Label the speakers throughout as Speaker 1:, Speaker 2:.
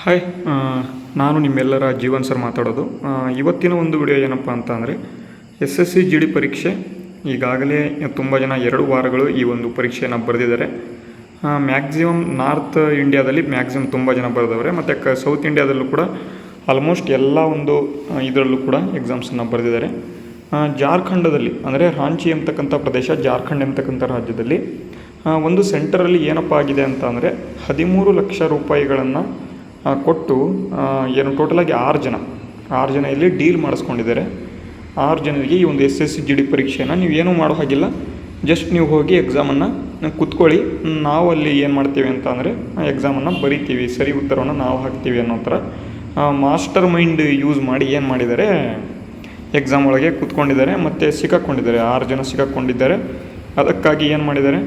Speaker 1: Hi ನಾನು ನಿಮ್ಮೆಲ್ಲರ Jeevan sir ಮಾತಾಡೋದು. ಇವತ್ತಿನ ಒಂದು ವಿಡಿಯೋ ಏನಪ್ಪ ಅಂತ ಅಂದರೆ SSC GD ಪರೀಕ್ಷೆ ಈಗಾಗಲೇ ತುಂಬ ಜನ 2 ವಾರಗಳು ಈ ಒಂದು ಪರೀಕ್ಷೆಯನ್ನು ಬರೆದಿದ್ದಾರೆ. ಮ್ಯಾಕ್ಸಿಮಮ್ ನಾರ್ತ್ ಇಂಡಿಯಾದಲ್ಲಿ ಮ್ಯಾಕ್ಸಿಮಮ್ ತುಂಬ ಜನ ಬರೆದವ್ರೆ, ಮತ್ತು ಸೌತ್ ಇಂಡಿಯಾದಲ್ಲೂ ಕೂಡ ಆಲ್ಮೋಸ್ಟ್ ಎಲ್ಲ ಒಂದು ಇದರಲ್ಲೂ ಕೂಡ ಎಕ್ಸಾಮ್ಸನ್ನು ಬರೆದಿದ್ದಾರೆ. ಜಾರ್ಖಂಡದಲ್ಲಿ ಅಂದರೆ ರಾಂಚಿ ಎಂಬತಕ್ಕಂಥ ಪ್ರದೇಶ, ಜಾರ್ಖಂಡ್ ಎಂಬತಕ್ಕಂಥ ರಾಜ್ಯದಲ್ಲಿ ಒಂದು ಸೆಂಟರಲ್ಲಿ ಏನಪ್ಪ ಆಗಿದೆ ಅಂತ ಅಂದರೆ 13 ಲಕ್ಷ ರೂಪಾಯಿಗಳನ್ನು ಕೊಟ್ಟು ಏನು ಟೋಟಲಾಗಿ 6 ಜನ ಇಲ್ಲಿ ಡೀಲ್ ಮಾಡಿಸ್ಕೊಂಡಿದ್ದಾರೆ. 6 ಜನರಿಗೆ ಈ ಒಂದು SSC GD ಪರೀಕ್ಷೆಯನ್ನು ನೀವು ಏನೂ ಮಾಡೋ ಹಾಗಿಲ್ಲ, ಜಸ್ಟ್ ನೀವು ಹೋಗಿ ಎಕ್ಸಾಮನ್ನು ಕೂತ್ಕೊಳ್ಳಿ, ನಾವು ಅಲ್ಲಿ ಏನು ಮಾಡ್ತೀವಿ ಅಂತ ಅಂದರೆ ಎಕ್ಸಾಮನ್ನು ಬರಿತೀವಿ, ಸರಿ ಉತ್ತರವನ್ನು ನಾವು ಹಾಕ್ತೀವಿ ಅನ್ನೋ ಥರ ಮಾಸ್ಟರ್ ಮೈಂಡ್ ಯೂಸ್ ಮಾಡಿ ಏನು ಮಾಡಿದ್ದಾರೆ, ಎಕ್ಸಾಮ್ ಒಳಗೆ ಕೂತ್ಕೊಂಡಿದ್ದಾರೆ ಮತ್ತು ಸಿಕ್ಕಾಕ್ಕೊಂಡಿದ್ದಾರೆ. 6 ಜನ ಸಿಕ್ಕಾಕ್ಕೊಂಡಿದ್ದಾರೆ. ಅದಕ್ಕಾಗಿ ಏನು ಮಾಡಿದ್ದಾರೆ,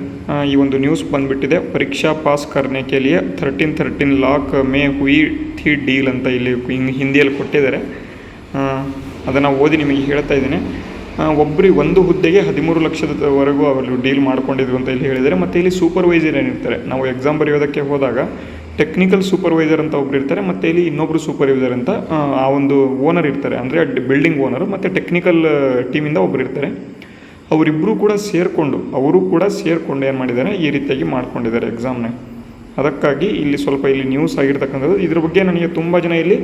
Speaker 1: ಈ ಒಂದು ನ್ಯೂಸ್ ಬಂದುಬಿಟ್ಟಿದೆ, ಪರೀಕ್ಷಾ ಪಾಸ್ ಕರ್ನೆ ಕೆ ಲಿಯೆ 13 ಲಾಕ್ ಮೇ ಹುಯಿ ಥಿ ಡೀಲ್ ಅಂತ ಇಲ್ಲಿ ಹಿಂದಿಯಲ್ಲಿ ಕೊಟ್ಟಿದ್ದಾರೆ. ಅದನ್ನು ಓದಿ ನಿಮಗೆ ಹೇಳ್ತಾ ಇದ್ದೀನಿ. ಒಂದು ಹುದ್ದೆಗೆ 13 ಲಕ್ಷದವರೆಗೂ ಅವರು ಡೀಲ್ ಮಾಡ್ಕೊಂಡಿದ್ರು ಅಂತ ಇಲ್ಲಿ ಹೇಳಿದ್ದಾರೆ. ಮತ್ತು ಇಲ್ಲಿ ಸೂಪರ್ವೈಸರ್ ಏನಿರ್ತಾರೆ, ನಾವು ಎಕ್ಸಾಮ್ ಬರೆಯೋದಕ್ಕೆ ಹೋದಾಗ ಟೆಕ್ನಿಕಲ್ ಸೂಪರ್ವೈಸರ್ ಅಂತ ಒಬ್ಬರು ಇರ್ತಾರೆ, ಮತ್ತು ಇಲ್ಲಿ ಇನ್ನೊಬ್ಬರು ಸೂಪರ್ವೈಸರ್ ಅಂತ ಆ ಒಂದು ಓನರ್ ಇರ್ತಾರೆ, ಅಂದರೆ ಬಿಲ್ಡಿಂಗ್ ಓನರು ಮತ್ತು ಟೆಕ್ನಿಕಲ್ ಟೀಮಿಂದ ಒಬ್ಬರು ಇರ್ತಾರೆ. ಅವರಿಬ್ಬರು ಕೂಡ ಸೇರಿಕೊಂಡು ಏನು ಮಾಡಿದ್ದಾರೆ, ಈ ರೀತಿಯಾಗಿ ಮಾಡ್ಕೊಂಡಿದ್ದಾರೆ ಎಕ್ಸಾಮ್ನ. ಅದಕ್ಕಾಗಿ ಇಲ್ಲಿ ಸ್ವಲ್ಪ ನ್ಯೂಸ್ ಆಗಿರ್ತಕ್ಕಂಥದ್ದು. ಇದ್ರ ಬಗ್ಗೆ ನನಗೆ ತುಂಬ ಜನ ಇಲ್ಲಿ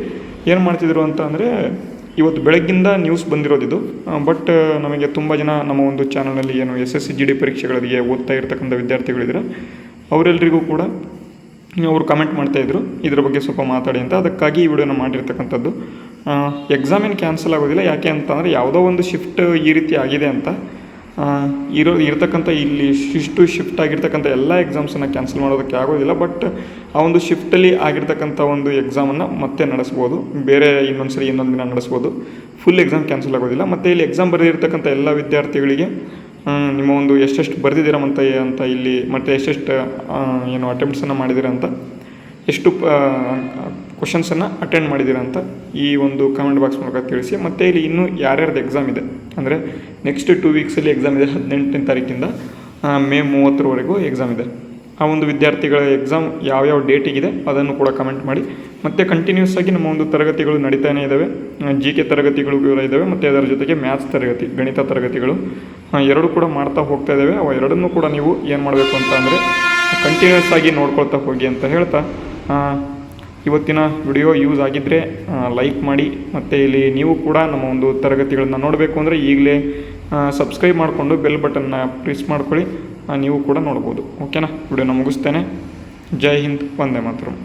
Speaker 1: ಏನು ಮಾಡ್ತಿದ್ರು ಅಂತ ಅಂದರೆ, ಇವತ್ತು ಬೆಳಗ್ಗಿಂದ ನ್ಯೂಸ್ ಬಂದಿರೋದಿದು, ಬಟ್ ನಮಗೆ ತುಂಬ ಜನ ನಮ್ಮ ಒಂದು ಚಾನಲಲ್ಲಿ ಏನು SSC GD ಪರೀಕ್ಷೆಗಳಿಗೆ ಓದ್ತಾ ಇರ್ತಕ್ಕಂಥ ವಿದ್ಯಾರ್ಥಿಗಳಿದ್ದಾರೆ, ಅವರೆಲ್ಲರಿಗೂ ಕೂಡ ಅವರು ಕಮೆಂಟ್ ಮಾಡ್ತಾಯಿದ್ರು ಇದ್ರ ಬಗ್ಗೆ ಸ್ವಲ್ಪ ಮಾತಾಡಿ ಅಂತ. ಅದಕ್ಕಾಗಿ ಈ ವಿಡಿಯೋನ ಮಾಡಿರ್ತಕ್ಕಂಥದ್ದು. ಎಕ್ಸಾಮ್ ಏನು ಕ್ಯಾನ್ಸಲ್ ಆಗೋದಿಲ್ಲ, ಯಾಕೆ ಅಂತಂದರೆ ಯಾವುದೋ ಒಂದು ಶಿಫ್ಟ್ ಈ ರೀತಿ ಆಗಿದೆ ಅಂತ ಇರ್ತಕ್ಕಂಥ ಇಲ್ಲಿ ಶಿಫ್ಟ್ ಆಗಿರ್ತಕ್ಕಂಥ ಎಲ್ಲ ಎಕ್ಸಾಮ್ಸನ್ನು ಕ್ಯಾನ್ಸಲ್ ಮಾಡೋದಕ್ಕೆ ಆಗೋದಿಲ್ಲ. ಬಟ್ ಆ ಒಂದು ಶಿಫ್ಟಲ್ಲಿ ಆಗಿರ್ತಕ್ಕಂಥ ಒಂದು ಎಕ್ಸಾಮನ್ನು ಮತ್ತೆ ನಡೆಸ್ಬೋದು, ಬೇರೆ ಇನ್ನೊಂದು ದಿನ ನಡೆಸ್ಬೋದು. ಫುಲ್ ಎಕ್ಸಾಮ್ ಕ್ಯಾನ್ಸಲ್ ಆಗೋದಿಲ್ಲ. ಮತ್ತು ಇಲ್ಲಿ ಎಕ್ಸಾಮ್ ಬರೆದಿರ್ತಕ್ಕಂಥ ಎಲ್ಲ ವಿದ್ಯಾರ್ಥಿಗಳಿಗೆ ನಿಮ್ಮ ಒಂದು ಎಷ್ಟೆಷ್ಟು ಬರೆದಿದ್ದೀರ ಅಂತ ಇಲ್ಲಿ, ಮತ್ತು ಎಷ್ಟೆಷ್ಟು ಏನು ಅಟೆಂಪ್ಟ್ಸನ್ನು ಮಾಡಿದ್ದೀರ ಅಂತ, ಎಷ್ಟು ಕ್ವಶನ್ಸನ್ನು ಅಟೆಂಡ್ ಮಾಡಿದ್ದೀರ ಅಂತ ಈ ಒಂದು ಕಮೆಂಟ್ ಬಾಕ್ಸ್ ಮೂಲಕ ತಿಳಿಸಿ. ಮತ್ತು ಇಲ್ಲಿ ಇನ್ನೂ ಯಾರ್ಯಾರ್ದು ಎಕ್ಸಾಮ್ ಇದೆ ಅಂದರೆ ನೆಕ್ಸ್ಟ್ 2 ವೀಕ್ಸಲ್ಲಿ ಎಕ್ಸಾಮ್ ಇದೆ. 18ನೇ ತಾರೀಕಿಂದ ಮೇ 30ರವರೆಗೂ ಎಕ್ಸಾಮ್ ಇದೆ. ಆ ಒಂದು ವಿದ್ಯಾರ್ಥಿಗಳ ಎಕ್ಸಾಮ್ ಯಾವ್ಯಾವ ಡೇಟಿಗಿದೆ ಅದನ್ನು ಕೂಡ ಕಮೆಂಟ್ ಮಾಡಿ. ಮತ್ತು ಕಂಟಿನ್ಯೂಸ್ ಆಗಿ ನಮ್ಮ ಒಂದು ತರಗತಿಗಳು ನಡೀತಾನೆ ಇದ್ದಾವೆ. GK ತರಗತಿಗಳು ಕೂಡ ಇದ್ದಾವೆ, ಮತ್ತು ಅದರ ಜೊತೆಗೆ ಮ್ಯಾಥ್ಸ್ ತರಗತಿ, ಗಣಿತ ತರಗತಿಗಳು ಎರಡೂ ಕೂಡ ಮಾಡ್ತಾ ಹೋಗ್ತಾ ಇದ್ದಾವೆ. ಅವು ಎರಡನ್ನೂ ಕೂಡ ನೀವು ಏನು ಮಾಡಬೇಕು ಅಂತ ಅಂದರೆ ಕಂಟಿನ್ಯೂಸ್ ಆಗಿ ನೋಡ್ಕೊಳ್ತಾ ಹೋಗಿ ಅಂತ ಹೇಳ್ತಾ, ಇವತ್ತಿನ ವಿಡಿಯೋ ಯೂಸ್ ಆಗಿದ್ದರೆ ಲೈಕ್ ಮಾಡಿ. ಮತ್ತು ಇಲ್ಲಿ ನೀವು ಕೂಡ ನಮ್ಮ ಒಂದು ತರಗತಿಗಳನ್ನು ನೋಡಬೇಕು ಅಂದರೆ ಈಗಲೇ ಸಬ್ಸ್ಕ್ರೈಬ್ ಮಾಡಿಕೊಂಡು ಬೆಲ್ ಬಟನ್ನ ಪ್ರೆಸ್ ಮಾಡ್ಕೊಳ್ಳಿ, ನೀವು ಕೂಡ ನೋಡ್ಬೋದು. ಓಕೆನಾ? ವಿಡಿಯೋನ ಮುಗಿಸ್ತೇನೆ. ಜೈ ಹಿಂದ್, ವಂದೇ ಮಾತರಂ.